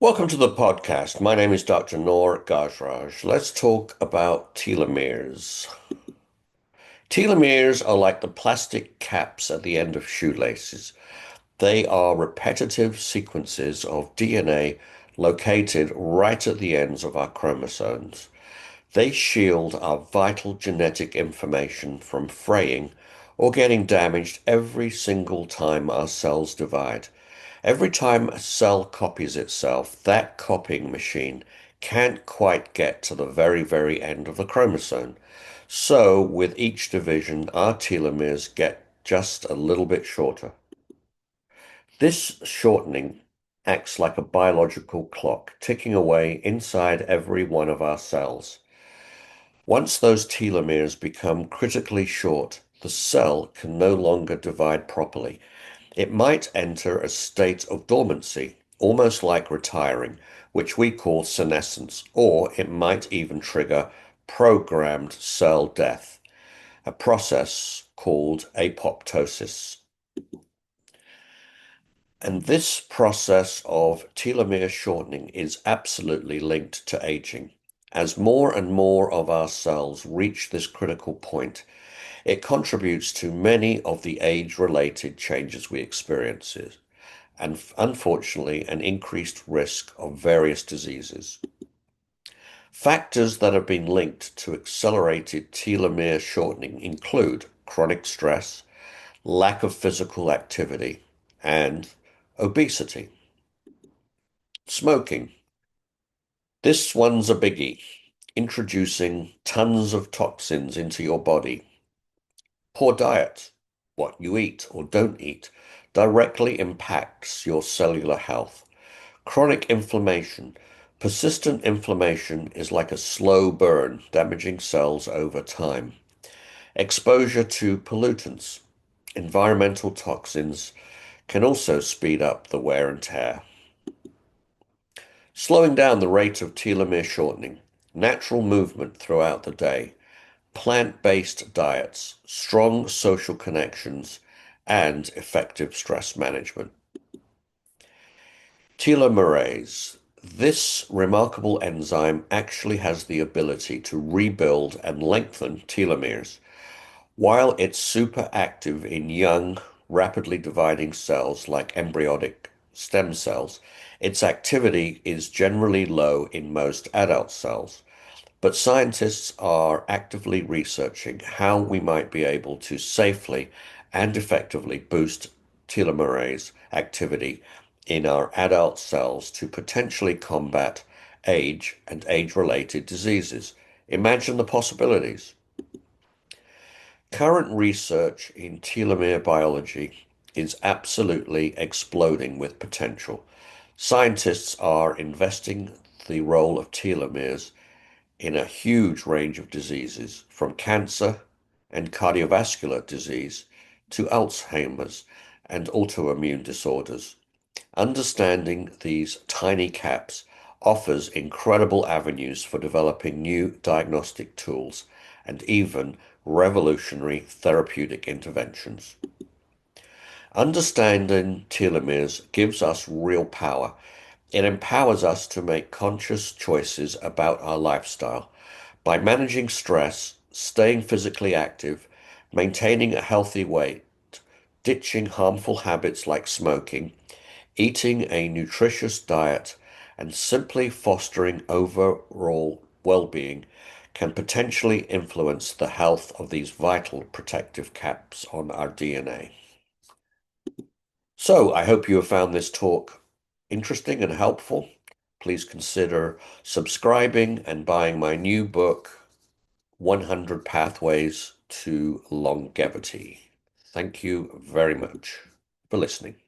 Welcome to the podcast. My name is Dr. Noor Gajraj. Let's talk about telomeres. Telomeres are like the plastic caps at the end of shoelaces. They are repetitive sequences of DNA located right at the ends of our chromosomes. They shield our vital genetic information from fraying or getting damaged every single time our cells divide. Every time a cell copies itself, that copying machine can't quite get to the very, very end of the chromosome. So, with each division, our telomeres get just a little bit shorter. This shortening acts like a biological clock, ticking away inside every one of our cells. Once those telomeres become critically short, the cell can no longer divide properly. It might enter a state of dormancy, almost like retiring, which we call senescence, or it might even trigger programmed cell death, a process called apoptosis. And this process of telomere shortening is absolutely linked to aging. As more and more of our cells reach this critical point, it contributes to many of the age-related changes we experience, and unfortunately, an increased risk of various diseases. Factors that have been linked to accelerated telomere shortening include chronic stress, lack of physical activity, and obesity. Smoking. This one's a biggie, introducing tons of toxins into your body. Poor diet, what you eat or don't eat, directly impacts your cellular health. Chronic inflammation. Persistent inflammation is like a slow burn, damaging cells over time. Exposure to pollutants. Environmental toxins can also speed up the wear and tear. Slowing down the rate of telomere shortening. Natural movement throughout the day. Plant-based diets, strong social connections, and effective stress management. Telomerase. This remarkable enzyme actually has the ability to rebuild and lengthen telomeres. While it's super active in young, rapidly dividing cells like embryonic stem cells, its activity is generally low in most adult cells. But scientists are actively researching how we might be able to safely and effectively boost telomerase activity in our adult cells to potentially combat age and age-related diseases. Imagine the possibilities. Current research in telomere biology is absolutely exploding with potential. Scientists are investing the role of telomeres in a huge range of diseases, from cancer and cardiovascular disease to Alzheimer's and autoimmune disorders. Understanding these tiny caps offers incredible avenues for developing new diagnostic tools and even revolutionary therapeutic interventions. Understanding telomeres gives us real power. It empowers us to make conscious choices about our lifestyle. By managing stress, staying physically active, maintaining a healthy weight, ditching harmful habits like smoking, eating a nutritious diet, and simply fostering overall well-being can potentially influence the health of these vital protective caps on our DNA. So I hope you have found this talk interesting and helpful. Please consider subscribing and buying my new book, 100 Pathways to Longevity. Thank you very much for listening.